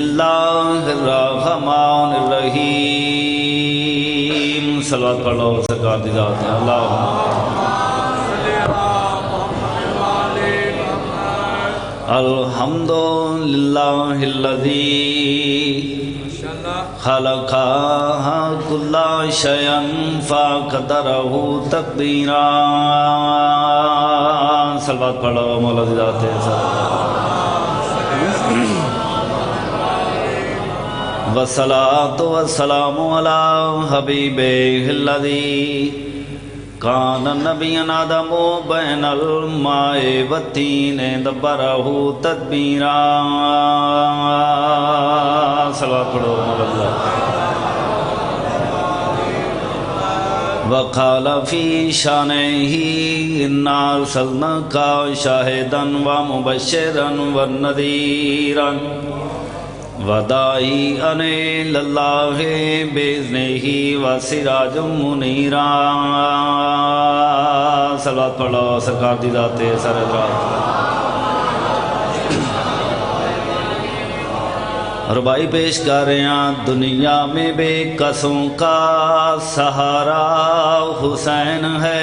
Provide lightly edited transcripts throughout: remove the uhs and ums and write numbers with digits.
اللہ الرحمن الرحیم صلوات پڑھ لو سرکار دی ذات ہے اللہم الحمدللہ الذی خلق کل شیء فقدرہ تقدیرا صلوات پڑھ لو مولا دی ذات ہے والصلاة والسلام على حبیبہ الذی کان نبیا آدم بین الماء والطین دبرہ تدبیرا صلوات پڑھو مولا وقال فی شانہ انا ارسلناک شاہدا ومبشرا ونذیرا وداعیا الی اللہ باذنہ وسراجا منیرا صلوات پڑھو سرکار دی ذات سرفراز ربائی پیش کر رہے ہیں دنیا میں بے کسوں کا سہارا حسین ہے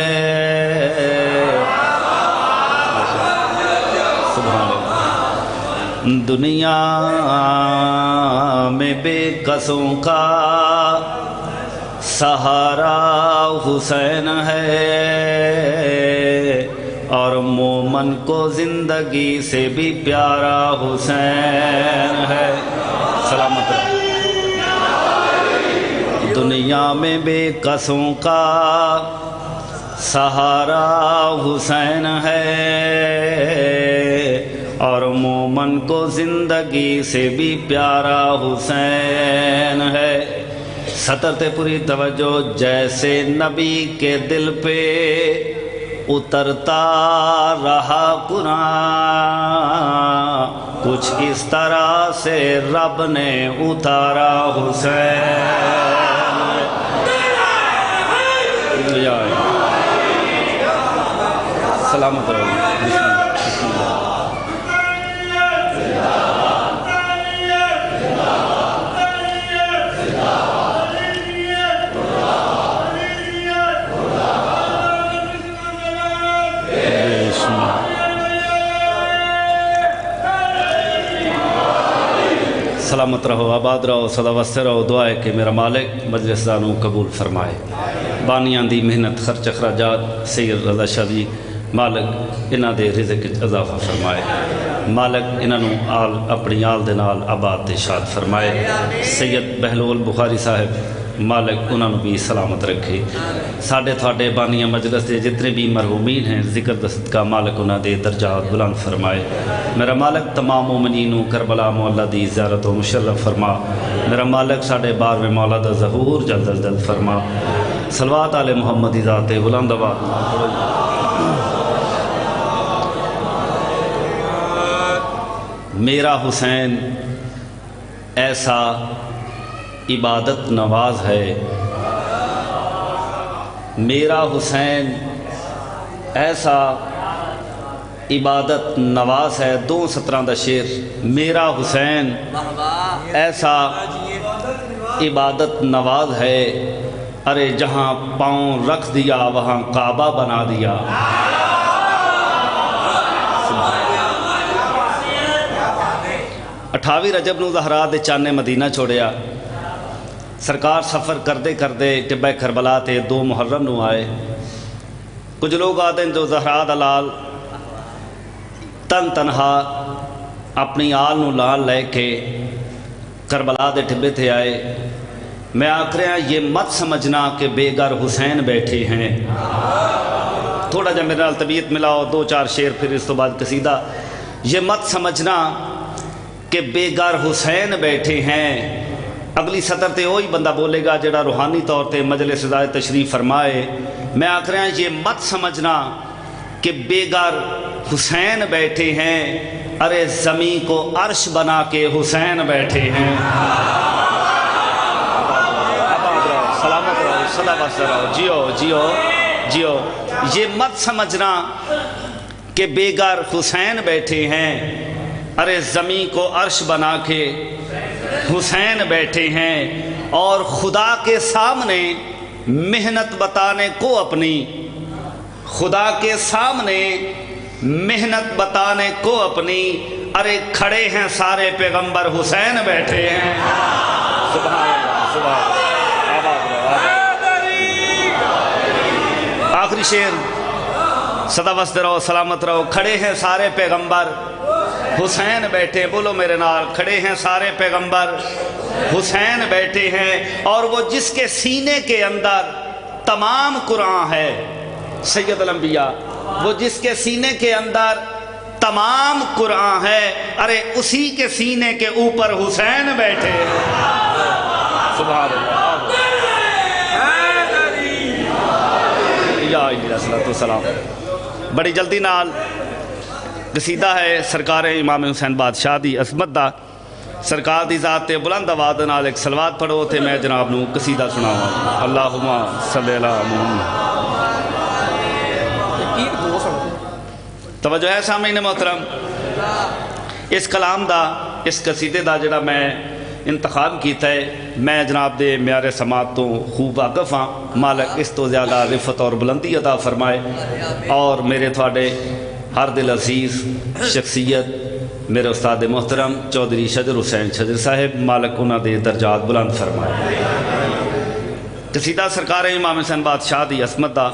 دنیا میں بے کسوں کا سہارا حسین ہے اور مومن کو زندگی سے بھی پیارا حسین ہے سلامت رہو دنیا میں بے کسوں کا سہارا حسین ہے اور مومن کو زندگی سے بھی پیارا حسین ہے سطر تے پوری توجہ جیسے نبی کے دل پہ اترتا رہا قرآن کچھ اس طرح سے رب نے اتارا حسین سلامت رہو سلامت رہو آباد رہو سدا وستے رہو دعا ہے کہ میرا مالک مجلس دانوں قبول فرمائے بانیاں دی محنت خرچ اخراجات سید رضا شاہ جی مالک انہاں دے رزق اضافہ فرمائے مالک انہاں نو آل اپنی آل دے نال آباد دے شاد فرمائے سید بہلول بخاری صاحب مالک انہاں نو بھی سلامت رکھے ساڑھے تھاڑے بانیاں مجلس دے جتنے بھی مرحومین ہیں ذکر دست کا مالک انہاں دے درجات بلند فرمائے میرا مالک تمام مومنینوں کربلا مولا دی زیارت و مشرف فرما میرا مالک ساڑھے بارویں مولا دا ظہور جلد از جلد فرما صلوات آل محمد ذات بلند آباد میرا حسین ایسا عبادت نواز ہے میرا حسین ایسا عبادت نواز ہے دو سطران دا شیر میرا حسین ایسا عبادت نواز ہے ارے جہاں پاؤں رکھ دیا وہاں کعبہ بنا دیا 28 رجب نو زہرا دے چانے مدینہ چھوڑیا سرکار سفر کردے کردے ٹبہ کربلا تے 2 محرم نو آئے کچھ لوگ آتے ہیں جو زہرا دلال تنہا اپنی آل نو لال لے کے کربلا دے ٹبے تھے آئے میں آکھ رہا یہ مت سمجھنا کہ بے گھر حسین بیٹھے ہیں تھوڑا جا میرے نال طبیعت ملاؤ 2-4 شیر پھر اس تو بعد قصیدہ یہ مت سمجھنا کہ بے گھر حسین بیٹھے ہیں اگلی سطر تے وہی بندہ بولے گا جڑا روحانی طور تے مجلس رضائے تشریف فرمائے میں آکھ رہا یہ مت سمجھنا کہ بے گھر حسین بیٹھے ہیں ارے زمین کو عرش بنا کے حسین بیٹھے ہیں سلامت رہو صدا واسطہ رہو جیو جیو جیو یہ مت سمجھنا کہ بے گھر حسین بیٹھے ہیں ارے زمین کو عرش بنا کے حسین بیٹھے ہیں اور خدا کے سامنے محنت بتانے کو اپنی، خدا کے سامنے محنت بتانے کو اپنی، ارے کھڑے ہیں سارے پیغمبر حسین بیٹھے ہیں۔ سبحان اللہ، سبحان اللہ۔ آخری شعر، سدا وسط رہو سلامت رہو۔ کھڑے ہیں سارے پیغمبر حسین بیٹھے، بولو میرے نال، کھڑے ہیں سارے پیغمبر حسین بیٹھے ہیں، اور وہ جس کے سینے کے اندر تمام قرآن ہے، سید الانبیاء، وہ جس کے سینے کے اندر تمام قرآن ہے، ارے اسی کے سینے کے اوپر حسین بیٹھے ہیں۔ سبحان اللہ، یا علیہ السلام۔ بڑی جلدی نال قصیدہ ہے سرکار امام حسین بادشاہ دی عظمت دا، سرکار دی ذات تے بلند آواز نال ایک صلوات پڑھو تے میں جناب نو قصیدہ سناواں۔ اللہم صلی اللہ محمد۔ توجہ ہے سامعین محترم، اس کلام دا، اس قصیدے دا جڑا میں انتخاب کیتا ہے، میں جناب دے معیار سماعت تو خوب واقف ہاں، مالک اس تو زیادہ رفت اور بلندی عطا فرمائے، اور میرے تھوڑے ہر دل عزیز شخصیت میرے استاد محترم چودھری شجر حسین شجر صاحب، مالک انہاں دے درجات بلند فرمائے۔ قصیدہ سرکار امام حسین بادشاہ دی عظمت دا،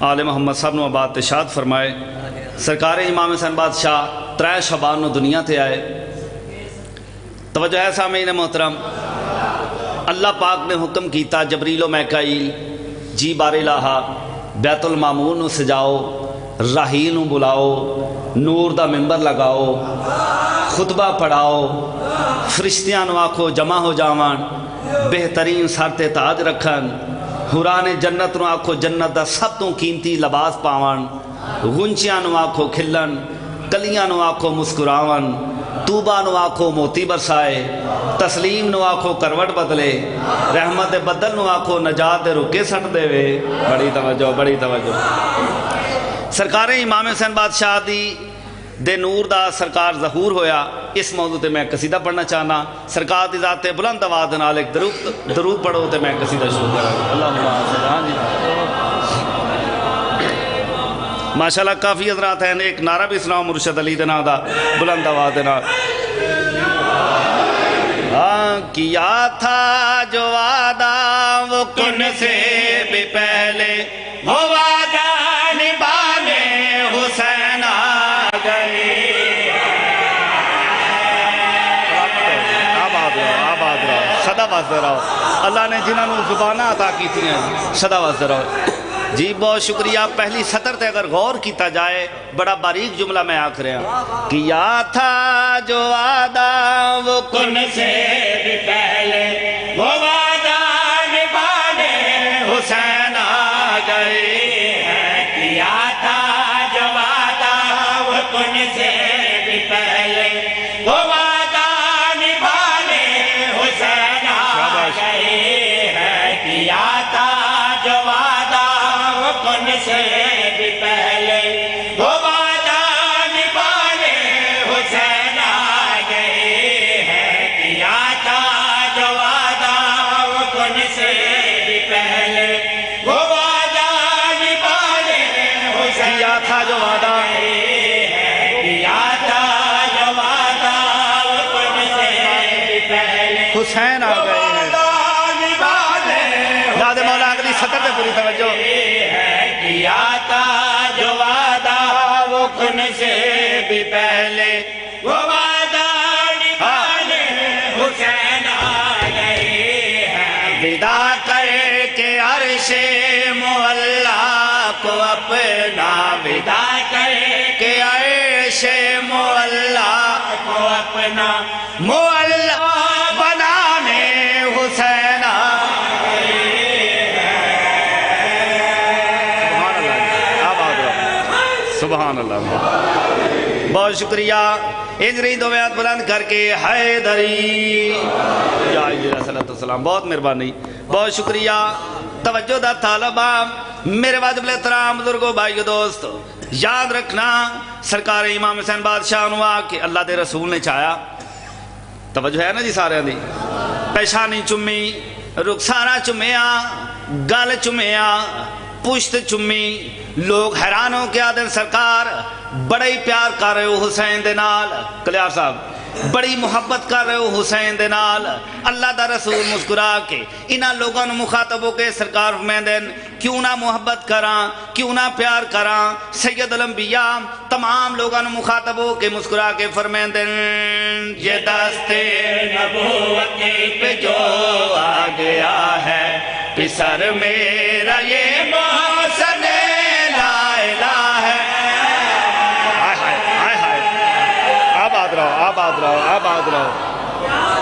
آل محمد صاحب نو آباد ارشاد فرمائے۔ سرکار امام حسین بادشاہ 3 شعبان نو دنیا تے آئے۔ توجہ ہے سامعین محترم، اللہ پاک نے حکم کیتا جبریل و میکائیل جی بارے لاہا، بیت المعمور نو سجاؤ، راہیل نو بلاؤ، نور دا ممبر لگاؤ، خطبہ پڑھاؤ، فرشتیاں نو آکھو جمع ہو جاوان، بہترین سر تے تاج رکھن، حوران جنت نو آکھو جنت دا سب تو قیمتی لباس پاون، غنچیاں نو آکھو کھلن، کلیاں نو آکھو مسکراون، توبہ نو آکھو موتی برسائے، تسلیم نو آکھو کروٹ بدلے، رحمت بدل نو آکھو نجات دے رکے سٹ دے وے۔ بڑی توجہ، بڑی توجہ۔ سرکار امام حسین بادشاہ دی دے نور دا سرکار ظہور ہویا، اس موضوع تے میں قصیدہ پڑھنا چاہنا۔ سرکار دی ذات بلند آواز نال ایک درود پڑھو تے میں قصیدہ شروع کراں۔ اللہم صلی اللہ۔ ماشاءاللہ کافی حضرات ہیں، ایک نعرہ بھی سناؤ مرشد علی دے نام دا بلند آواز نال۔ کیا تھا جو وعدہ وہ کن سے بھی پہلے، وہ وعدہ نبھانے حسین آ گئے۔ آباد رہو، آباد رہو، سدا واسطے رہو۔ اللہ نے جنہوں نے زبانہ عطا کی تھی ہیں، سدا واسطے رہو۔ جی بہت شکریہ۔ پہلی سطر تے اگر غور کیتا جائے، بڑا باریک جملہ میں آکھ رہا ہوں۔ کیا تھا جو وعدہ وہ کن سے بھی پہلے، وہ وعدہ نبھانے حسین آ گئے ہیں۔ کیا تھا جو وعدہ وہ کن سے بھی پہلے، وہ وعدہ نبھانے حسین آ گئے ہیں۔ کیا تھا جو وعدہ کن سے بھی پہلے، وہ وعدہ نبھانے حسین آ گئے ہیں۔ کیا تھا جو وعدہ وہ کن سے بھی پہلے، وہ وعدہ نبھانے حسین۔ کیا تھا جو وعدہ، کیا تھا جو وعدہ وہ کن سے بھی پہلے، حسین آ گئے ہیں۔ یاد مولا اگلی سطر پہ پوری توجہ۔ کیا تھا جو وعدہ وہ کن سے بھی پہلے، وہ وعدہ نبھانے حسین آ گئے ہیں۔ ودا کر کے عرش معلا کو اپنا، ودا کر کے عرش معلا کو اپنا، معلا بنانے حسین آ گئے۔ سبحان اللہ، بہت شکریہ۔ اجری دو بیعت بلند کر کے حیدری، یا علیہ السلام، بہت مہربانی، بہت شکریہ۔ توجہ دا طالبہ، میرے واجب الاحترام بزرگوں بھائیو دوست، یاد رکھنا سرکار امام حسین بادشاہ نو کہ اللہ دے رسول نے چاہیا توجہ ہے نا جی سارے دی؟ پیشانی چمی، رخسارا چمیا، گل چمیا، پشت چمی، لوگ حیران ہو کے آدھے سرکار بڑا ہی پیار کر رہے ہو حسین دے نال، کلیار صاحب بڑی محبت کر رہے ہو حسین دے نال۔ اللہ دا رسول مسکرا کے انہاں لوگوں نے مخاطب ہو کے سرکار فرمائیں کیوں نہ محبت کراں، کیوں نہ پیار کراں۔ سید الانبیاء تمام لوگوں نے مخاطب ہو کے مسکرا کے فرمائیں یہ دست نبوت پہ جو آ گیا ہے پسر میرا یہ محسن لا الہ ہے۔ آباد رہو، آباد رہو، آباد رہو،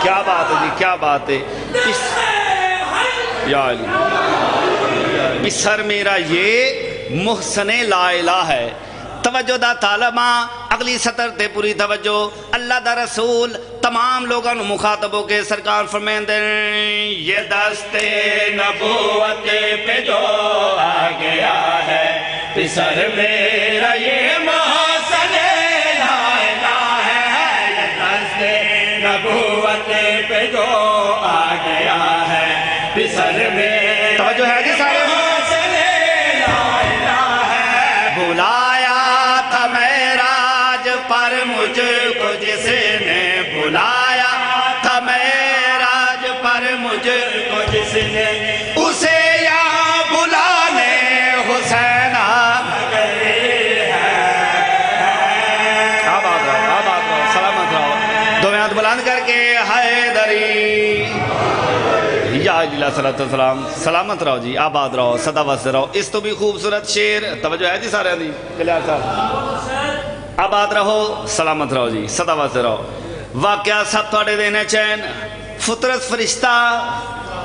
کیا بات ہے جی، کیا بات ہے۔ یا علی پسر میرا یہ محسن لا الہ ہے۔ توجہ دا طالبہ اگلی سطر تے پوری توجہ۔ اللہ دا رسول تمام لوگوں نے مخاطب ہو کے سرکار فرمائیں یہ دست نبوت پہ جو آ گیا ہے پسر میرا یہ محسن لا الہ ہے۔ یہ دست نبوت پہ جو آ گیا ہے پسر میرا، توجہ ہے جی سارے، محسن لا الہ ہے۔ بلایا تھا معراج پر مجھ کو جس نے، بلایا تھا معراج پر مجھ کو جس نے، اسے یہاں بلانے حسین آ گئے ہیں۔ آباد رہو، آباد رہو، سلامت رہو، دو ہاتھ بلند کر کے حیدری یا اللہ صلی اللہ علیہ وسلم، سلامت رہو جی، آباد رہو، صدا واسطے رہو۔ اس تو بھی خوبصورت شعر، توجہ ہے جی سارے دی، کلیار صاحب، آباد رہو، سلامت رہو جی، صدا واسطے رہو۔ واقعہ سب توڑے دینے چین، فطرت فرشتہ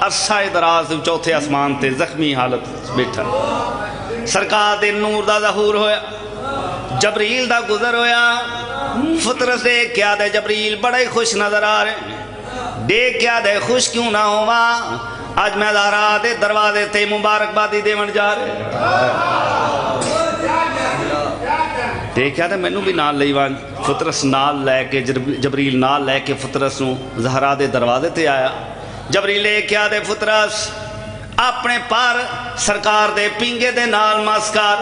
عرصہ دراز چوتھے آسمان تے زخمی حالت بیٹھا، سرکار دے نور دا ظہور ہویا، جبریل دا گزر ہویا، فطرت دے کیا دے جبریل بڑے خوش نظر آ رہے ہیں، دیکھ کیا دے خوش کیوں نہ ہوا، آج میں دارا دے دروازے تے مبارکبادی دے من جا رہے، دیکھ کیا دے میں نو بھی نال لئی وان، فطرس نال لے کے جبریل نال لے کے فطرس نو زہرا دے دروازے تے آیا، جبریل لے کیا دے فطرس اپنے پار سرکار دے پینگے دے نال ماسکار،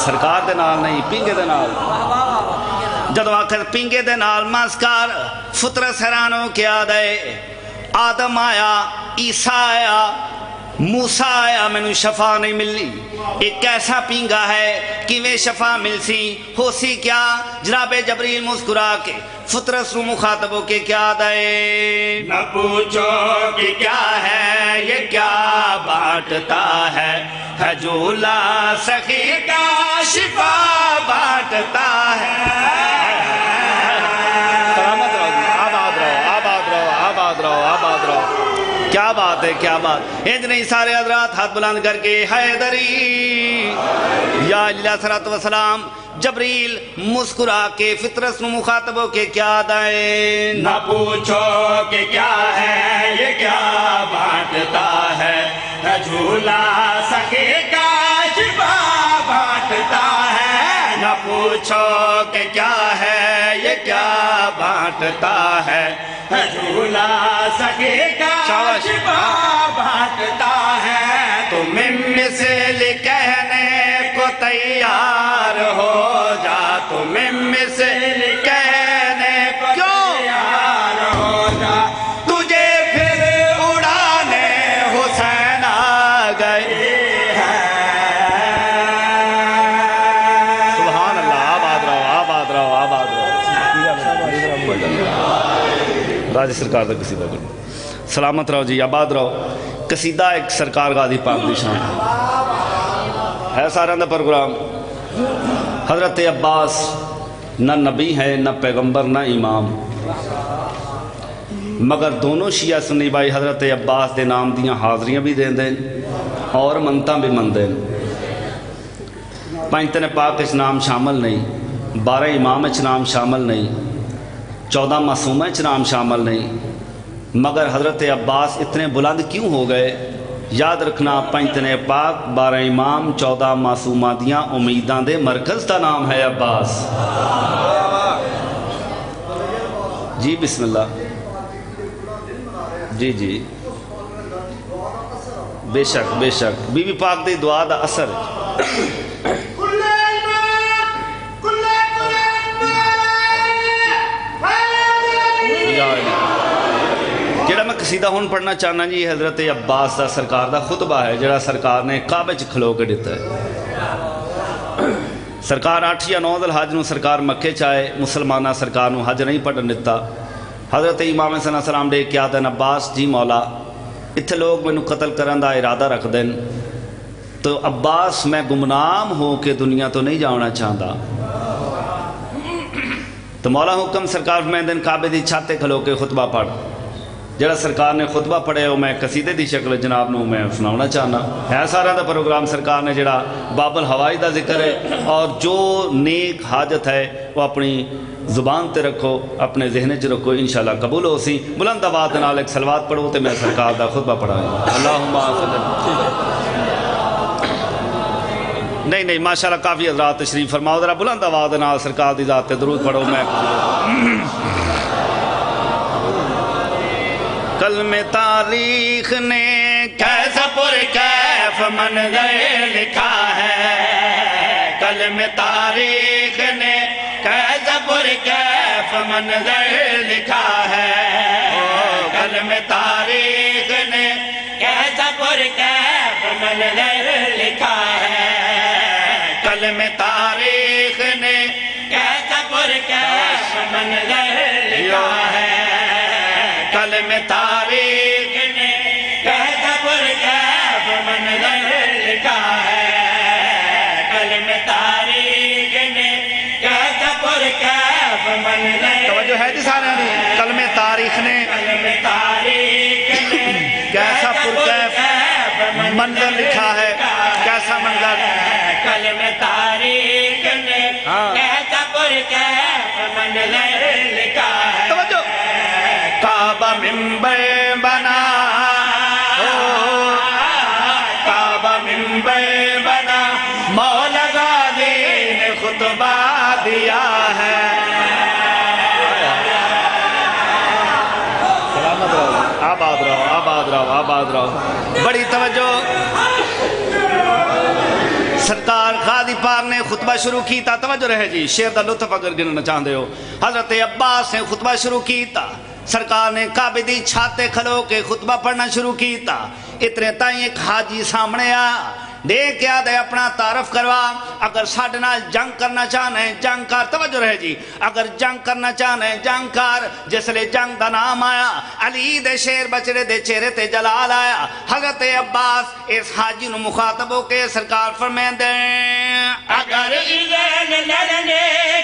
سرکار دے نال نہیں پینگے دے نال، جدو آخر پینگے دے نال ماسکار، فطرت حیرانوں کیا دے آدم آیا، عیسیٰ آیا، موسیٰ آیا، میں نے شفا نہیں ملی، ایک ایسا پینگا ہے کہ وہ شفا مل سی، ہو سی کیا؟ جناب جبریل مسکرا کے فطرت رو مخاطب ہو کے کیا دے نہ پوچھو کہ کیا ہے یہ کیا بانٹتا ہے جھولا سخی کا شفا بانٹتا ہے۔ سلامت رہو، آباد رہو، آباد رہو، آباد رہو، آباد رہو، کیا بات ہے، کیا بات۔ ہند نہیں سارے حضرات ہاتھ بلند کر کے حیدری یا اللہ صلی اللہ علیہ وسلم، جبریل مسکرا کے فطرت نو مخاطب ہو کے کیا دائیں نہ پوچھو کہ کیا ہے یہ کیا بانٹتا ہے جھولا سخی کا شفا بانٹتا ہے، نہ پوچھو کہ کیا ہے یہ کیا بانٹتا ہے جھولا سخی کا شفا بانٹتا ہے۔ تم مثل کہنے کو تیار ہو جا، تم مثل کہنے کو تیار ہو جا، تجھے پھر اڑانے حسین آ گئے ہیں۔ سبحان اللہ، آباد رہو، آباد رہو، آباد رہو۔ راج سرکار دا قصیدہ کرو، سلامت رہو جی، آباد رہو۔ قصیدہ ایک سرکار غازی پاک دی شان ہے سارا دا پروگرام۔ حضرت عباس نہ نبی ہے نہ پیغمبر نہ امام، مگر دونوں شیعہ سنی بھائی حضرت عباس دے نام دیاں حاضریاں بھی دیں دیں اور منتاں بھی من دیں۔ پنجتن پاک اچ نام شامل نہیں، 12 امام اچ نام شامل نہیں، 14 معصومہ اچ نام شامل نہیں، مگر حضرت عباس اتنے بلند کیوں ہو گئے؟ یاد رکھنا، پنجتن پاک، 12 امام، 14 معصومہ دیاں امیدان دے مرکز کا نام ہے عباس۔ جی بسم اللہ۔ جی جی بے شک بے شک بی بی پاک دی دعا دا اثر جڑا میں قصیدہ ہون پڑھنا چاہنا جی حضرت عباس دا سرکار دا خطبہ ہے جڑا سرکار نے کعبے چ کھلو کے دیتا ہے سرکار 8 یا 9 ذی الحج نو سرکار مکے چائے مسلمانہ سرکار نو حج نہیں پڑھن دیتا حضرت امام صلی اللہ علیہ وسلم نے کیا دن عباس جی مولا اتھے لوگ میں قتل کرن دا ارادہ رکھ دیں تو عباس میں گمنام ہو کے دنیا تو نہیں جانا چاہتا تو مولا حکم سرکار میں دن کعبے دی چھاتے کھلو کے خطبہ پڑھ جڑا سرکار نے خطبہ پڑھے وہ میں قصیدے دی شکل جناب نو میں سناؤنا چاہنا ہے سارا دا پروگرام سرکار نے جڑا باب الہوائی دا ذکر ہے اور جو نیک حاجت ہے وہ اپنی زبان تے رکھو اپنے ذہن چ رکھو انشاءاللہ قبول ہو سی بلند آواز نال ایک صلوات پڑھو تے میں سرکار دا خطبہ پڑھا اللہم نہیں نہیں ماشاءاللہ کافی حضرات تشریف فرماؤ ذرا بلند آواز نال سرکار دی ذات تے درود پڑھو میں کلم تاریخ نے کیسا پر کیف منظر لکھا ہے کلم تاریخ نے کیسا پر کیف منظر لکھا ہے کلم تاریخ نے کیسا پر کیف منظر لکھا ہے کلم تاریخ نے کیسا پر کیف منظر لکھا ہے کلم تاریخ نے کیسا پر کیف منظر لکھا ہے کلم تاریخ نے کیسا پر کیف منظر توجہ ہے جی سارے کلم تاریخ نے کیسا پر کیف منظر لکھا ہے کیسا منظر کلم تاریخ نے کیسا پر کیف منظر لکھا ہے توجہ کعبہ منبر بنا کعبہ منبر بنا مولا غازی نے خطبہ دیا ہے سلامت رہو آباد رہو آباد رہو آباد رہو بڑی توجہ سرکار غازی پاک نے خطبہ شروع کیتا توجہ رہے جی شیر دا لطف اگر گننا چاہتے ہو حضرت عباس نے خطبہ شروع کیتا سرکار نے کعبے دی چھاتے کھلو کے خطبہ پڑھنا شروع کیتا اتنے تائیں ایک حاجی سامنے آ دیکھ کیا دے اپنا تعارف کروا اگر ساڑھے نال جنگ کرنا چاہنا ہے جنگ کار توجہ رہے جی اگر جنگ کرنا چاہنا ہے جنگ کار جس لئے جنگ دا نام آیا علی دے شیر بچڑے دے چہرے تے جلال آیا حضرت عباس اس حاجی نو مخاطب ہو کے سرکار فرمائیں دیں اگر ایزین لڑنے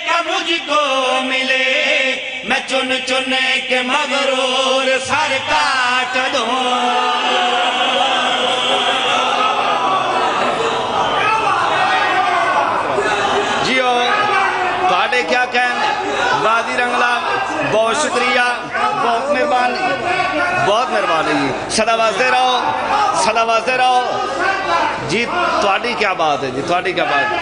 کا مجھ کو ملے میں چن چن کے مغرور سر کاٹ دوں کیا کہنے غازی رنگلا بہت شکریہ بہت مہربانی صدا واسطے رہو جی تواڈی کیا بات ہے جی تواڈی کیا بات ہے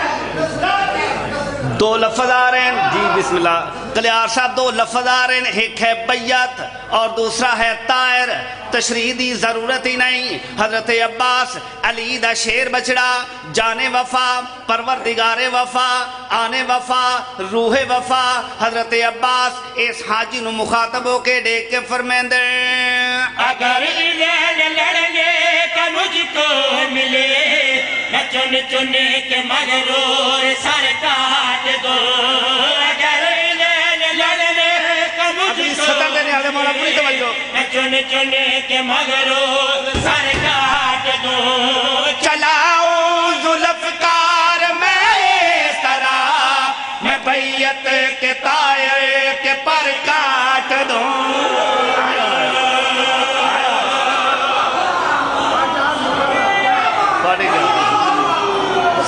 دو لفظ آ رہے ہیں جی بسم اللہ کلیار صاحب دو لفظ آ رہے ہیں ایک ہے بیعت اور دوسرا ہے طائر تشریح دی ضرورت ہی نہیں حضرت عباس علی دا شیر بچڑا جانے وفا پروردگار وفا آنے وفا روح وفا حضرت عباس اس حاجی نو مخاطب ہو کے دیکھ کے فرمائیں دیں اگر لڑنے کا مجھ کو ملے میں چن چن کے مغرور سر کاٹ دو اگر لڑنے کا مجھ کو میں چن چن کے مغرور سر کاٹ دو چلاؤ ذوالفقار میں اس طرح میں بیعت کے طائر کے پر کاٹ دوں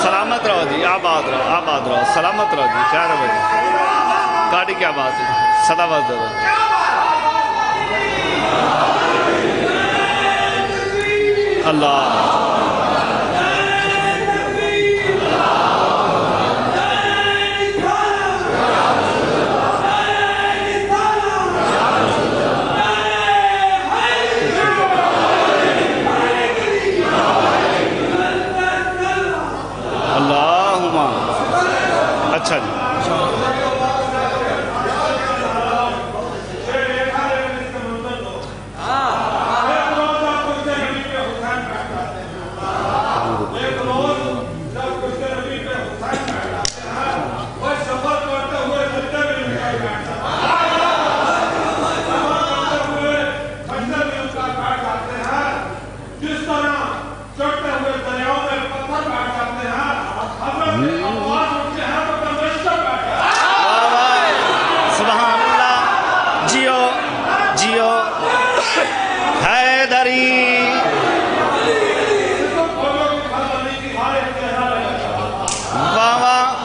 سلامت رہو جی آباد رہو سلامت رہو جی کیا رہو جی کاٹی کیا بات ہے صدا باز دے اللہ بھائی واہ واہ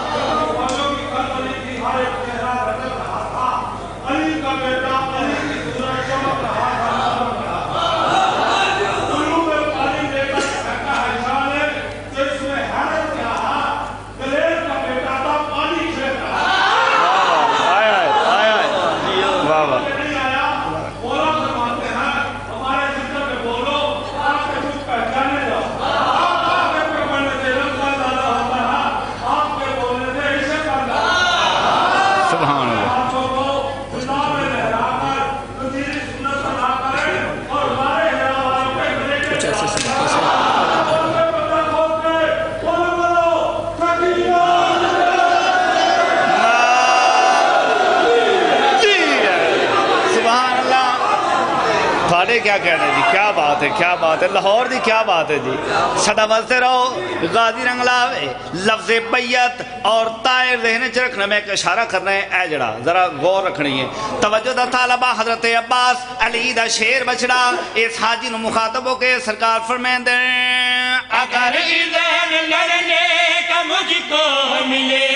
کیا کہنا جی کیا بات ہے کیا بات ہے لاہور دی کیا بات ہے جی سدا واسطے رہو غازی رنگلاوے لفظ بیعت اور طائر ذہن چ رکھنا میں ایک اشارہ کرنا ہے اے جڑا ذرا غور رکھنی ہے توجہ دا طالبہ حضرت عباس علی دا شیر بچڑا اس حاجی نو مخاطب ہو کے سرکار فرمائیں دیں اگر ذہن لڑنے کا مجھ کو ملے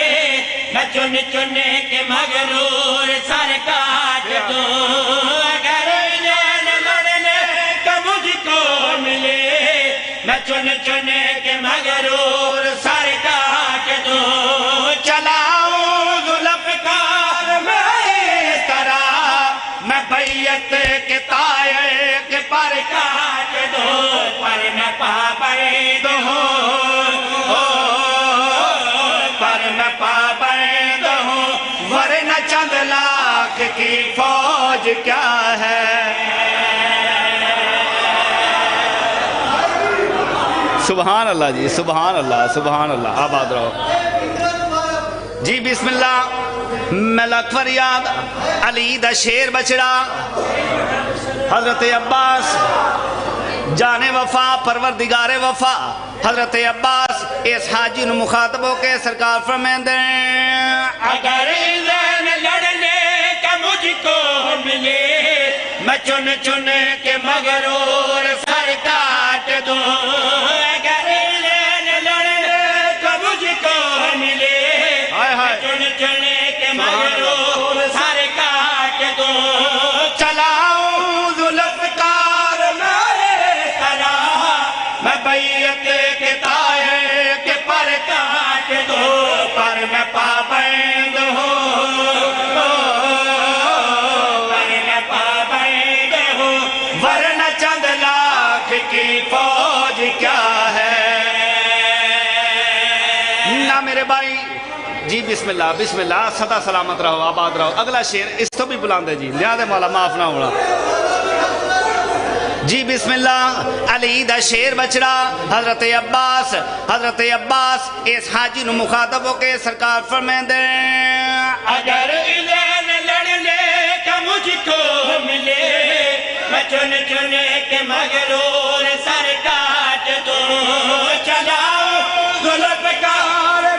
میں چن چن کے مغرور سر کاٹ دوں میں چن چن کے مغرور سر کاٹ دوں چلاؤں ذوالفقار میں اس طرح میں بیعت کے طائر کے پر کاٹ دوں پر میں پابند ہوں پر میں پابند ہوں ورنہ چند لاکھ کی فوج کیا ہے سبحان اللہ جی سبحان اللہ آباد رہو جی بسم اللہ ملک فریاد علی دا شیر بچڑا حضرت عباس جان وفا پروردگار وفا حضرت عباس اس حاجی نو مخاطب ہو کے سرکار فرمائیں دیں اگر ذہن لڑنے کا مجھ کو ملے میں چن چن کے مغرور سر کاٹ دوں چلاؤں ذوالفقار میں طرح میں بیعت کے طائر کے پر کاٹ دوں پر میں پابند ہوں پر میں پابند ہوں ورنہ چند لاکھ کی فوج کیا ہے نہ میرے بھائی جی بسم اللہ صدا سلامت رہو آباد رہو اگلا شیر اس تو بھی بلان دے جی لہذا مولا معاف نہ ہونا جی بسم اللہ علی دا شیر بچڑا حضرت عباس اس حاجی نو مخاطب ہو کے سرکار فرمائیں دیں اگر ذہن لڑنے کا مجھ کو ملے میں چن چن کے مغرور سر کاٹ دوں چلاؤں ذوالفقار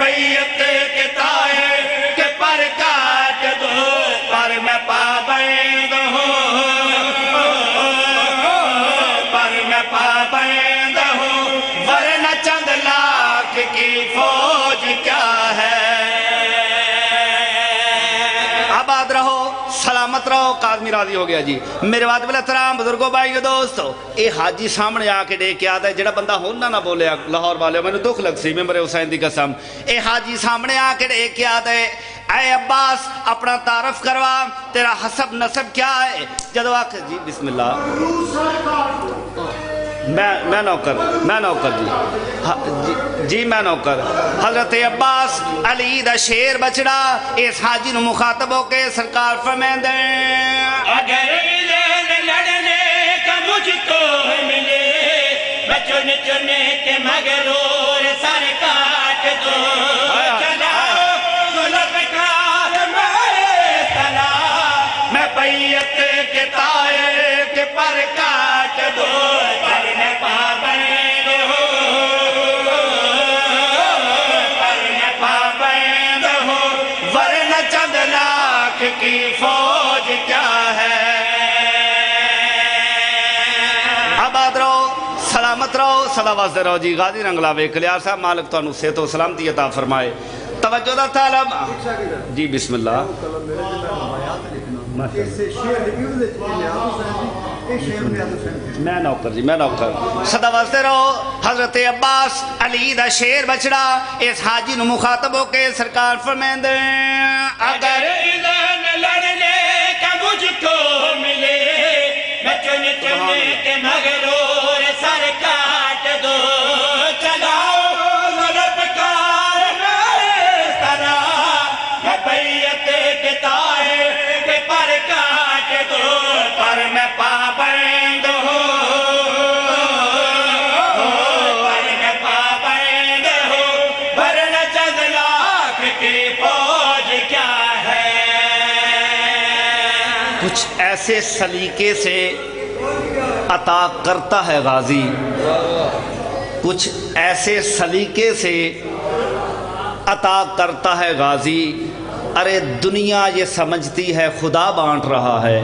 بیعت کے طائر کے پر کاٹ دوں پر میں پابند ہوں پر میں پابند ہوں ورنہ چند لاکھ کی فوج کیا ہے آباد رہو سلامت رہو قادمی راضی ہو گیا جی میرے واجب الاحترام بزرگوں بھائیو دوستو اے حاجی سامنے آ کے دے کے آتا ہے جڑا بندہ ہونا نہ بولے لاہور والے میں نے دکھ لگ سی ممبر حسین دی قسم اے حاجی سامنے آ کے دے کے آتا ہے اے عباس اپنا تعارف کروا تیرا حسب نسب کیا ہے جدو آکھ جی بسم اللہ میں نوکر جی میں نوکر حضرت عباس علی دا شیر بچڑا اس حاجی نو مخاطب ہو کے سرکار فرمائیں دیں اگر ذہن لڑنے کا مجھ کو ملے میں چن چن کے مغرور سر کاٹ دوں چلاؤں ذوالفقار میں طرح میں بیعت کے طائر کے پر کاٹ دوں پر میں پابند ہوں ورنہ چند لاکھ کی فوج کیا ہے سلامت رہو سدا واسطے رہو جی غازی رنگلا وے کلیار صاحب مالک تانوں صحت و سلامتی عطا فرمائے توجہ دا طالب جی بسم اللہ میں نوکر جی میں نوکر سدا واسطے رہو حضرت عباس علی دا شیر بچڑا اس حاجی نو مخاطب ہو کے سرکار فرمیندے اگر اذن لڑنے کا مجھ کو ملے میں چن چن کے مغرور سر کاٹ دو چلاؤ ظلفکار میں طرح میں بیعت کے طائر کے پر کاٹ دو پر میں پابند ہوں پر میں پابند ہوں ورنہ چند لاکھ کی فوج کیا ہے کچھ ایسے سلیقے سے عطا کرتا ہے غازی کچھ ایسے سلیقے سے عطا کرتا ہے غازی ارے دنیا یہ سمجھتی ہے خدا بانٹ رہا ہے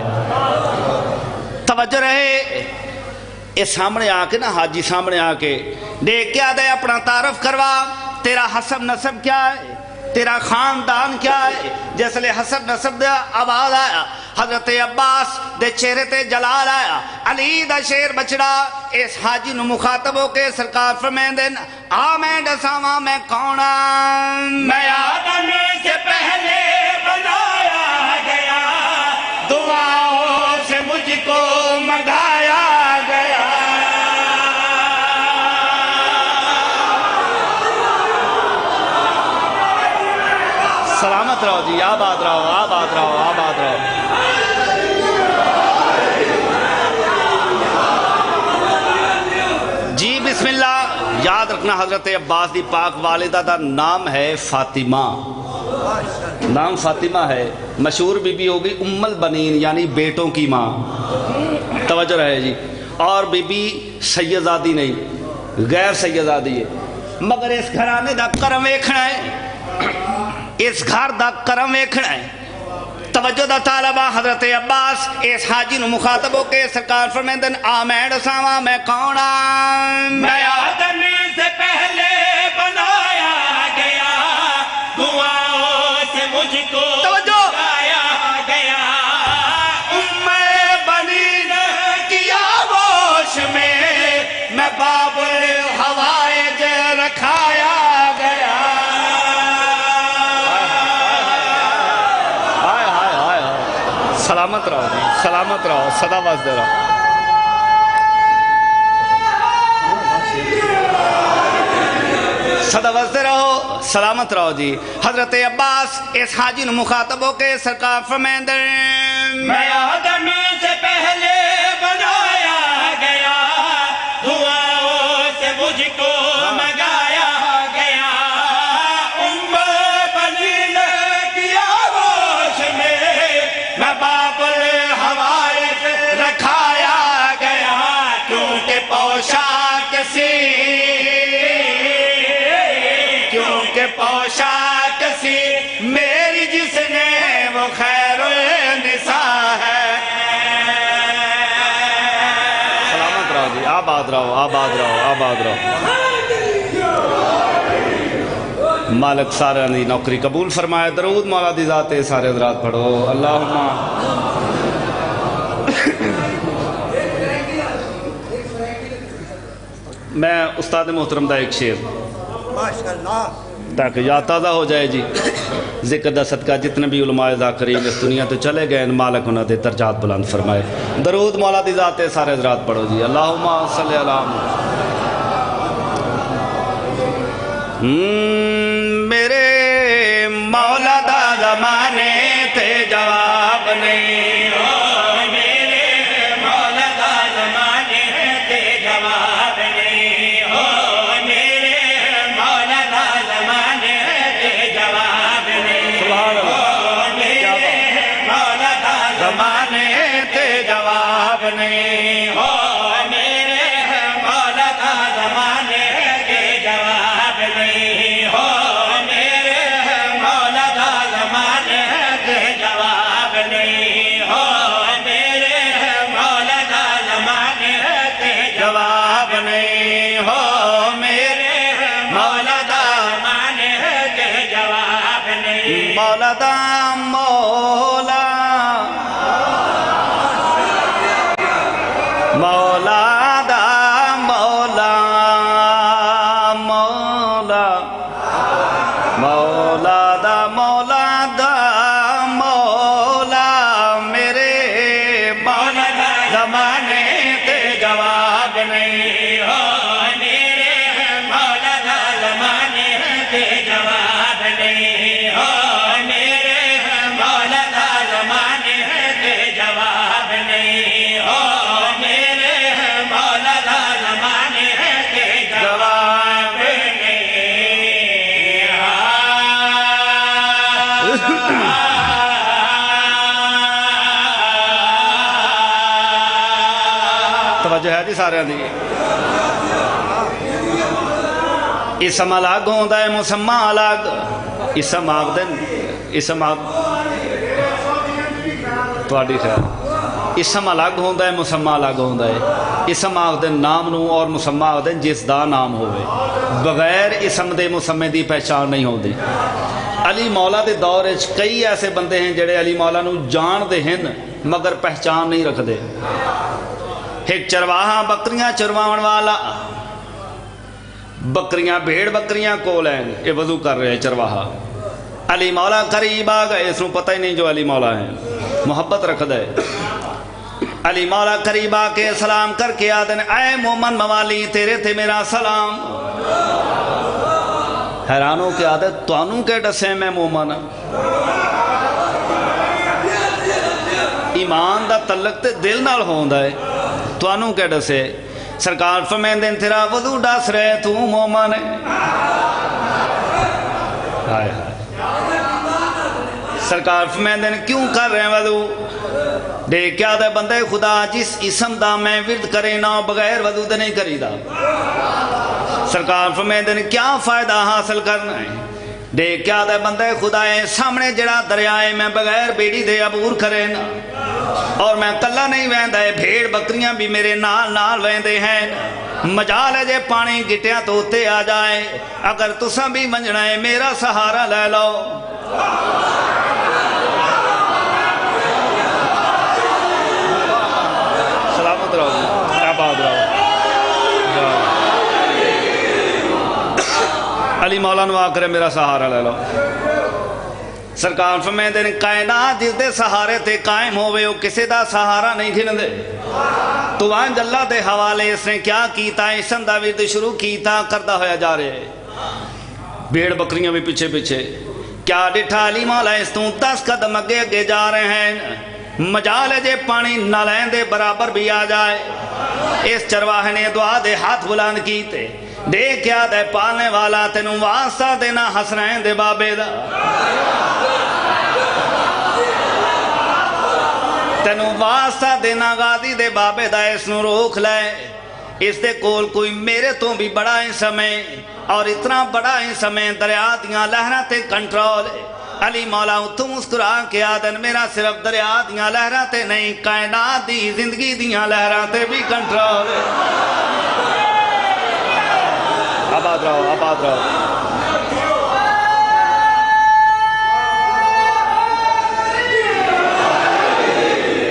توجہ رہے اس سامنے آ کے نا حاجی سامنے آ کے دیکھ کیا دے اپنا تعارف کروا تیرا حسب نسب کیا ہے تیرا خاندان کیا ہے جس لئے حسب نسب دے آواز آیا حضرت عباس دے چہرے تے جلال آیا علی دا شیر بچڑا اس حاجی نو مخاطب ہو کے سرکار فرمیندن آ میں دساواں میں کونا میں آدم سے پہلے بنایا گیا دعاؤں سے مجھ کو منگایا گیا سلامت رہو جی آباد رہو آباد رہو آباد رہو جی بسم اللہ یاد رکھنا حضرت عباس دی پاک والدہ دا نام ہے فاطمہ نام فاطمہ ہے مشہور بی بی ہوگی ام البنین یعنی بیٹوں کی ماں توجہ رہے جی اور بی بی سیدزادی نہیں غیر سیدزادی ہے مگر اس گھرانے دا کرم ویکھنا ہے اس گھر دا کرم ویکھنا ہے توجہ دا طالبہ حضرت عباس اس حاجی نو مخاطب ہو کے سرکار فرمیندن آمین دساواں میں کون میں آدم سے پہلے بنایا گیا دعاؤں سے مجھ کو منگایا گیا ام بنین کی آغوش میں باب الحوائج رکھایا گیا سلامت رہو جی سلامت رہو صدا واسطے رہو صدا واسطے رہو سلامت رہو جی حضرت عباس اس حاجی نو مخاطب ہو کے سرکار فرمیندن میں آدم سے پہلے بنایا گیا دعاؤں سے مجھ کو منگایا گیا ام بنین کی آغوش میں باب الحوائج رکھایا گیا کیونکہ پوشاک سی میری جس نے وہ خیر النساء ہے سلامت رہو جی آباد رہو آباد رہو آباد رہو مالک سارے دی نوکری قبول فرمائے درود مولا دی ذات سارے حضرات پڑھو اللہم میں استاد محترم دا ایک شعر تاکہ یاد تازہ ہو جائے جی ذکر دا صدقہ جتنے بھی علماء ذاکرین اس دنیا تو چلے گئے ان مالک انہوں دے درجات بلند فرمائے درود مولا دی ذات سارے حضرات پڑھو جی اللہم صلی اللہ میرے مولا دا زمانے تے جواب نہیں میرے مولا دا زمانے تے جواب نہیں ہو میرے مولا دا زمانے تے جواب نہیں سبحان اللہ میرے مولا دا زمانے تے جواب نہیں ہو میرے مولا دا زمانے تے جواب نہیں ہو میرے مولا دا زمانے تے جواب نہیں ہو میرے مولا دا زمانے تے جواب نہیں دا مولا مولا دا مولا مولا مولا دا مولا دا مولا میرے مولا دا زمانے تے جواب نہیں ہو میرے مولا دا زمانے تے جواب نہیں ہو میرے مولا دا زمانے تے جواب نہیں ہو میرے مولا دا زمانے تے جواب توجہ ہے جی سارے دی اسم الگ ہوندہ ہے مسمہ الگ اسم آگ دن اسم آگ توڑی خیر اسم الگ ہوندہ ہے مسمہ الگ ہوندہ ہے اسم آگ دن نام نو اور مسمہ آگ دن جس دا نام ہوئے بغیر اسم دے مسمہ دی پہچان نہیں ہوندی علی مولا دے دور کئی ایسے بندے ہیں جڑے علی مولا نو جان دے ہیں مگر پہچان نہیں رکھ دے ایک چرواہا بکریاں چرواہن والا بکریاں بھیڑ بکریاں کول ہیں یہ وضو کر رہے ہیں چرواہا علی مولا قریب آ گئے اس کو پتہ ہی نہیں جو علی مولا ہیں محبت رکھ دے علی مولا قریب آ کے سلام کر کے آدن اے مومن موالی تیرے تھے میرا سلام حیرانوں کے آدھے توانوں کے ڈسے میں مومن ایمان دا تعلق تے دل نال ہوندا ہے توانوں کے ڈسے سرکار فرمائیں دن تیرا وضو ڈس رہے تو مومن ہے سرکار فرمائیں دن کیوں کر رہے ہیں وضو دیکھ کیا دے بندے خدا جس اسم دا میں ورد کرے نہ بغیر وضو دے نہیں کری دا سرکار فرمائیں دن کیا فائدہ حاصل کرنا ہے دیکھ کیا دے بندے خدا ہے سامنے جڑا دریائے میں بغیر بیڑی دے عبور کرے نا اور میں کلہ نہیں ویندہ ہے بھیڑ بکریاں بھی میرے نال نال ویندے ہیں مجال ہے جے پانی گٹیا تو ہوتے آ جائے اگر تساں بھی منجنا ہے میرا سہارا لے لو سلامت رہو آباد رہو علی مولا نو آکرے میرا سہارا لے لو سرکار فرمائیں دے کائنات جس دے سہارے تے قائم ہوئے وہ کسے دا سہارا نہیں گھن دے تو آنج اللہ دے حوالے اس نے کیا کیتا ہے اسم دا ورد شروع کیتا کردہ ہویا جا رہے بھیڑ بکریاں بھی پیچھے پیچھے کیا ڈٹھا علی مولا اس تو 10 قدم اگے اگے جا رہے ہیں مجال جے پانی نالین دے برابر بھی آ جائے اس چرواہ نے دعا دے ہاتھ بلند کیتے دیکھ کیا دے پالنے والا تینوں واسطہ دینا حسنین دے بابے دا تینوں واسطہ دینا غازی دے بابے دا اس نو روک لے اس دے کول کوئی میرے تو بھی بڑا ہی سمے اور اتنا بڑا ہی سمے دریا دیاں لہرہ تے کنٹرول علی مولا تو مسکرا کے آدن میرا صرف دریا دیاں لہرہ تے نہیں کائنات دی زندگی دیاں لہرہ تے بھی کنٹرول آباد رہو آباد رہو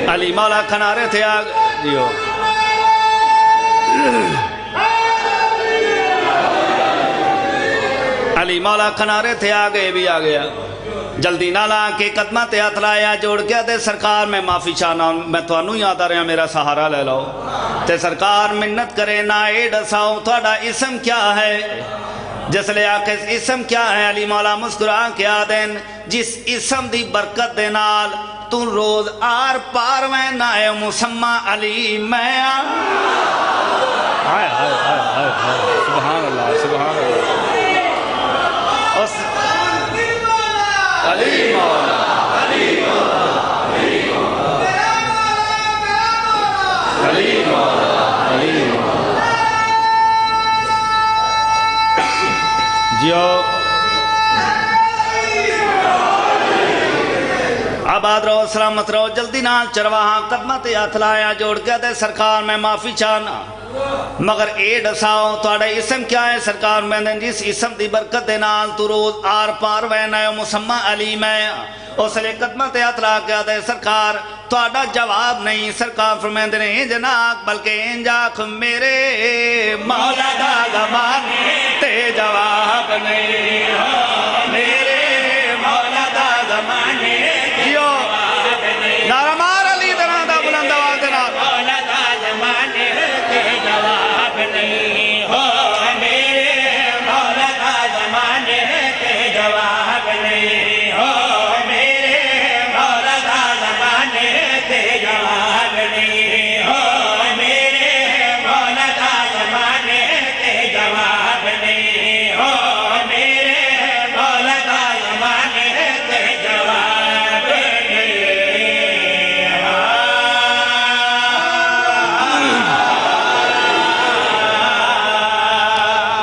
علی مولا کنارے تھے آگ دیو علی مولا کنارے تھے آگے بھی آ گیا جلدی نہ لا کے قدمہ تے ہاتھ لایا جوڑ کے دے سرکار میں معافی چاہنا میں تو انہوں یاد آ رہا میرا سہارا لے لو تے سرکار منت کرے نہ ایڈ ساؤ تھوڑا اسم کیا ہے جس لے آکے اسم کیا ہے علی مولا مسکرا کے آدین جس اسم دی برکت دے نال تو روز آر پار میں نائے مسمہ علی میں آئے آئے آئے آئے سبحان اللہ سبحان اللہ علی مولا علی مولا علی مولا علی مولا علی مولا جیو اب آباد رہو سلامت رہو جلدی نال چرواہاں قدمہ تے ہاتھ لایا جوڑ کے دے سرکار میں معافی چاہنا مگر اے ڈساؤ توڑا اسم کیا ہے سرکار میں دن جس اسم دی برکت دے نال تو روز آر پار وینا ہے مسمہ علی میں اس لئے قدمہ تے ہاتھ لا کے دے سرکار توڑا جواب نہیں سرکار فرمین دے نہیں جناک بلکہ انجاک میرے مولا دا زمانے تے جواب نہیں میرے مولا دا زمانے کیوں نعرہ مار علی دنا دا بلند آواز دنا مولا دا زمانے تے جواب نہیں ہو میرے مولا دا زمانے تے جواب نہیں ہو میرے مولا دا زمانے تے جواب نہیں ہو میرے مولا دا زمانے تے جواب نہیں ہو میرے مولا دا زمانے تے جواب نہیں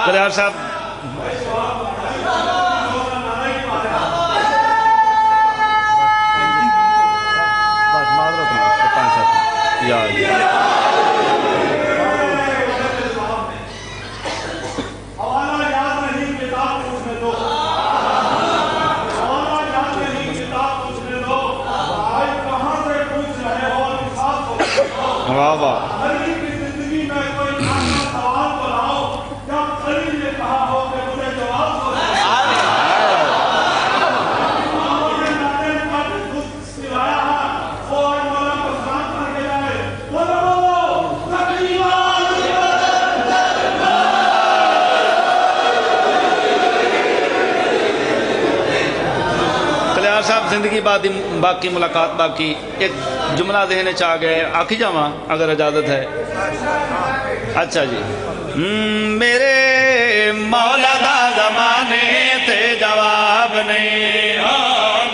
کلیار صاحب بس معذرت نہیں 5 ساتھ یا حوالہ یاد نہیں کتاب پوچھنے دو حوالہ یاد نہیں کتاب پوچھنے دو آج کہاں سے پوچھ رہے ہو انصاف کو واہ واہ علی کی زندگی میں کوئی نیا سوال تو لاؤ جب علی نے کہا ہو کہ مجھے جواب دو کلیار صاحب زندگی باقی ملاقات باقی ایک جملہ ذہن چاہ گئے آکھی جاواں اگر اجازت ہے اچھا جی میرے مولا دا زمانے تے جواب نہیں ہو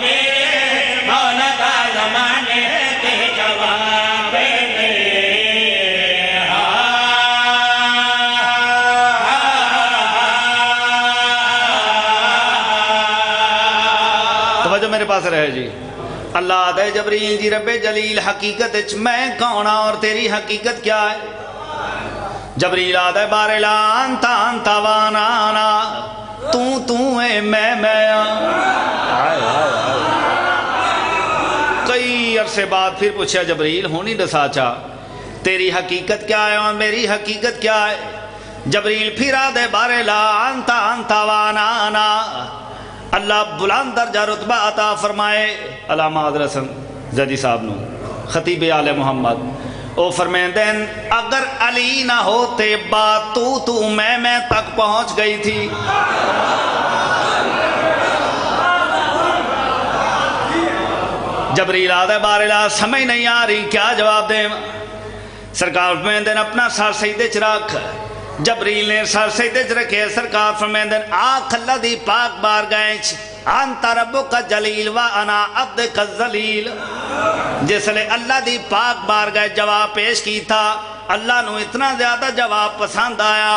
میرے مولا دا زمانے تے جواب نہیں توجہ میرے پاس رہے جی اللہ دے جبریل جی رب جلیل حقیقت میں کونہ اور تیری حقیقت کیا ہے جبریل آدھے بارے لانتا انتا وانانا تو ہے میں کئی عرصے بعد پھر پوچھا جبریل ہونی دسا چاہ تیری حقیقت کیا ہے اور میری حقیقت کیا ہے جبریل پھر آدھے بارے لانتا انتا وانانا اللہ بلند درجہ رتبہ عطا فرمائے علامہ حضرت زدی صاحب نو خطیب آل محمد او فرمائیں دین اگر علی نہ ہوتے بات تو میں تک پہنچ گئی تھی جبریل آدھے بارلہ سمجھ نہیں آ رہی کیا جواب دیں سرکار فرمائیں دین اپنا سر سجدے چ رکھ جبریل نے سر سجدے چ رکھے سرکار فرمائیں دین آنکھ اللہ دی پاک بار گئے انت ربک جلیل و انا عبدک الذلیل جس لئے اللہ دی پاک بار گئے جواب پیش کی تھا اللہ نو اتنا زیادہ جواب پسند آیا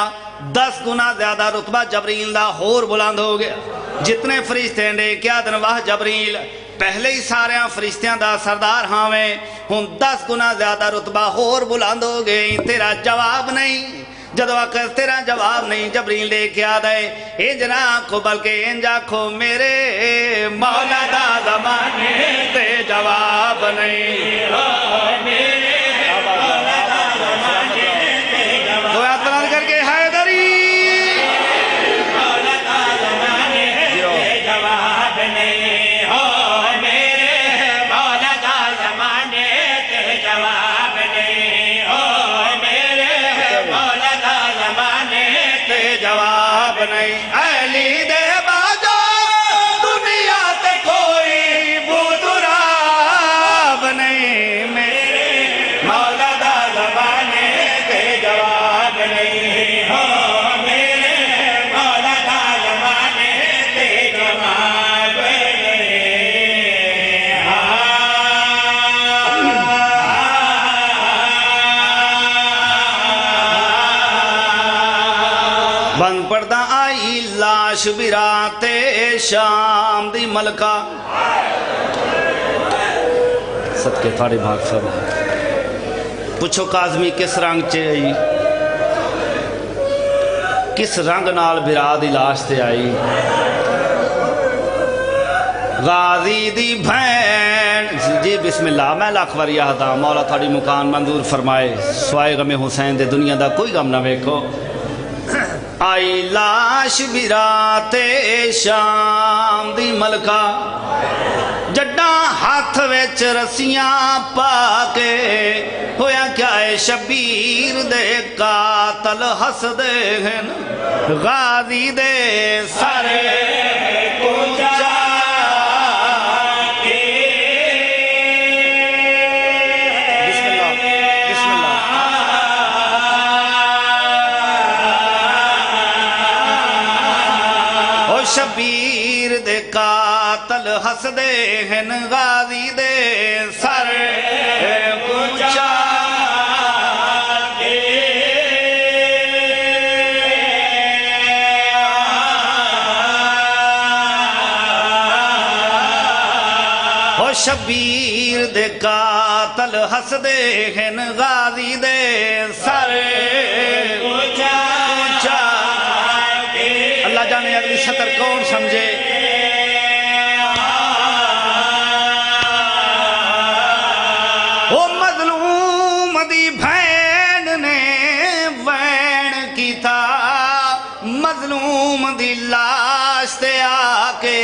10 گنا زیادہ رتبہ جبریل دا ہور بلند ہو گیا جتنے فرشتے نے کیا دن واہ جبریل پہلے ہی سارے فرشتیاں دا سردار ہاویں ہن 10 گنا زیادہ رتبہ ہور بلند ہو گئے تیرا جواب نہیں جدو آکر تیرا جواب نہیں جبریل لے کے آدھے انجنا کو بلکہ انجا کو میرے مولا دا زمانے تے جواب نہیں میرے مولا دا زمانے تے جواب دو ہاتھ بلند کر کے حیدری مولا دا زمانے تے جواب نہیں ہو میرے مولا دا زمانے تے جواب نہیں ہو میرے مولا دا زمانے تے جواب نہیں علی دے باجو دنیا تے کوئی بودراب نہیں میرے مولا دا زمانے تے جواب نہیں ہو میرے مولا دا زمانے تے جواب نہیں بند پردہ آئی لاش برات شام دی ملکہ صدقے تھوڑی معرفت ہے پوچھو کاظمی کس رنگ چ آئی کس رنگ نال برا دی لاش تے آئی غازی دی بھین جی بسم اللہ میں لاکھ واری آہدا مولا تھوڑی مکان منظور فرمائے سوائے غم حسین دے دنیا دا کوئی غم نہ ویکھو آئی لاش برات شام دی ملکہ جڈاں ہاتھ وچ رسیاں پا کے ہویا کیا ہے شبیر دے قاتل ہس دے ہیں غازی دے سارے کو جا شبیر دے قاتل ہس دے ہیں غازی دے سر کچا شبیر دے قاتل ہس دے ہیں غازی دے سر کچا اللہ جانے اگلی سطر کون سمجھے وہ مظلوم دی بھین نے وین کی تھا مظلوم دی لاش تے آکے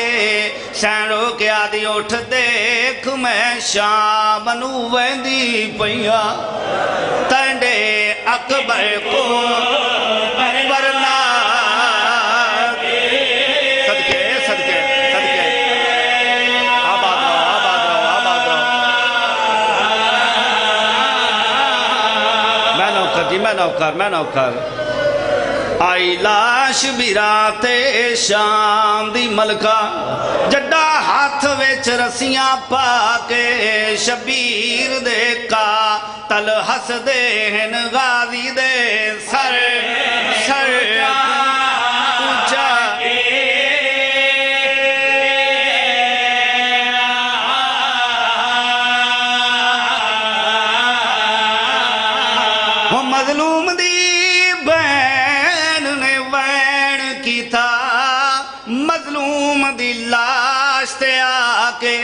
سینڈو کے آدھی اٹھ دیکھ میں شام نو ویندی پئیا تینڈے اکبر کو ورنہ میں نوکر آئی لاش برات شام دی ملکہ جڈا ہاتھ وچ رسیاں پا کے شبیر دے قاتل ہس دے ہیں غازی دے سر اونچا وہ مظلوم دی بین نے وین کی تھا مظلوم دی لاش تے آکے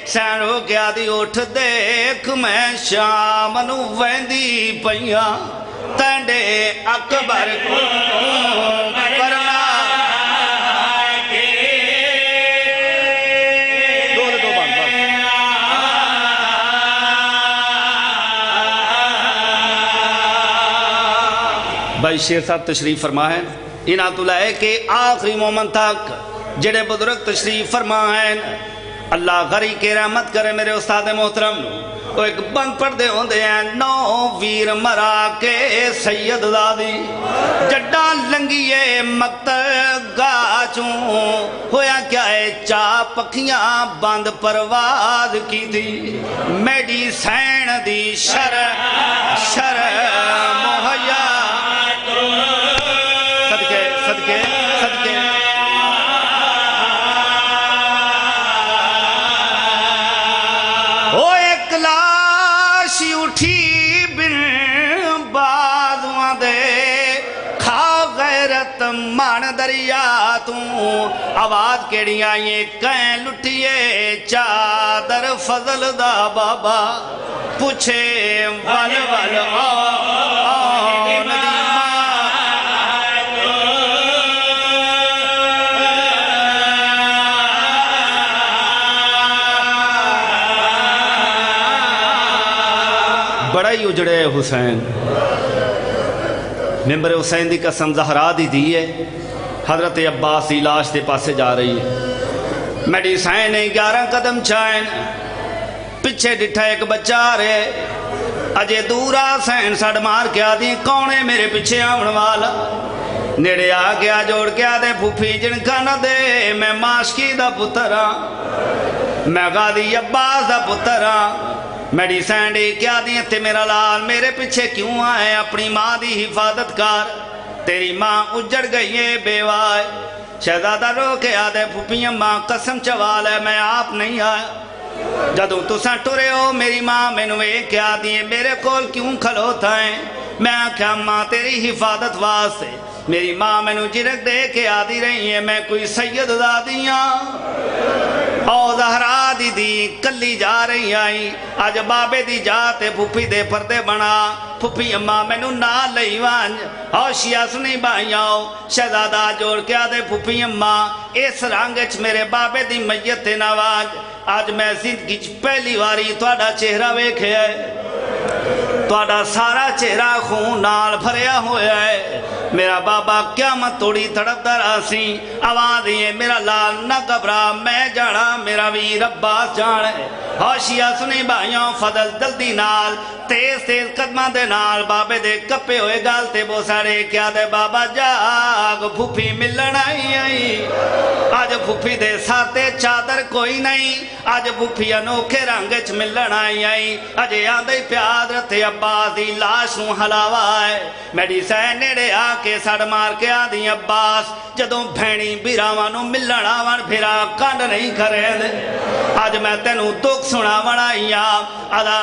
سینڈو کیا دی اٹھ دیکھ میں شام نو ویندی پئیا تینڈے اکبر کو کرنا بھائی شیر صاحب تشریف فرما ہے انہاں تو لائے کہ آخری مومن تک جڑے بزرگ تشریف فرما ہے اللہ غری کے رحمت کرے میرے استاد محترم وہ ایک بند پردے ہوندے ہیں 9 ویر مرا کے سید دادی جڈا لنگیے مقتل گاچوں ہویا کیا ہے چا پکھیاں بند پرواز کی تھی میڈی سین دی شر مہیا صدقے او ایک لاش اٹھی بن بازواں دے کھا غیرت مان دریا توں آواز کیڑیاں یہ کہیں لٹیے چادر فضل دا بابا پوچھے ول آن دی بڑا ہی اجڑے حسین ممبر حسین دی قسم زہرا دی ہے حضرت عباس دی لاش دے پاسے جا رہی ہے میڈی سائن 11 قدم چائن پچھے ڈٹھا ایک بچہ رہے اجے دورا سائن سڑ مار کے آدھی کونے میرے پچھے آمن والا نیڑے آ گیا جوڑ کے آدھے پھوپھی جن کا نہ دے میں ماشکی دا پترا میں غازی عباس دا پترا میڈی سینڈی کیا دیئے تھے میرا لال میرے پیچھے کیوں آئے اپنی ماں دی حفاظت کار تیری ماں اجڑ گئی ہے بیوائے شہزادہ رو کے آدھے پھوپی ماں قسم چوال ہے میں آپ نہیں آیا جدوں تساں ٹرے ہو میری ماں مینوں ویکھ کے آدھی ہے میرے کول کیوں کھلوتا ہے؟ میں آکھیا ماں تیری حفاظت واسطے۔ میری ماں مینوں جھڑک دے کے آدھی رہی ہے میں کوئی سید زادی ہاں۔ او زہرا دی کلی جا رہی آئی آج بابے دی جاتے پھپھی دے پردے بنا پھپھی اماں مینوں نہ لئی وانج ہوشیا سنی بھائیاں شہزادہ جوڑ کے آدھے پھپھی اماں اس رنگچ میرے بابے دی میت تے نواز آج میں زندگی پہلی واری تہاڈا چہرہ ویکھیا ہے، تہاڈا سارا چہرہ خون نال بھریا ہویا ہے۔ میرا بابا قیامت توڑی تڑپدا رہا سی، آواز یہ میرا لال نہ گھبرا میں جانا میرا ویر عباس جان ہے۔ ہوشیا سنی بھائیوں فضل جلدی نال تیز تیز قدمہ دے نال بابے دے کپے ہوئے گال تے بوساڑے کیا دے بابا جاگ پھپھی ملن آئی آج پھپھی دے ساتے چادر کوئی نہیں آج پھپھی انوکھے رنگچ ملن آئی اجے آدھے پیاد رتے عباس دی لاش نوں ہلاوا ہے میڈی سہ نیڑے آ کے سڑ مار کے آدھی عباس جدوں بھینی بیراواں نوں ملن آون پھرا کنڈ نہیں کرے دے آج میں تینوں دکھ سنا بنائی آدھا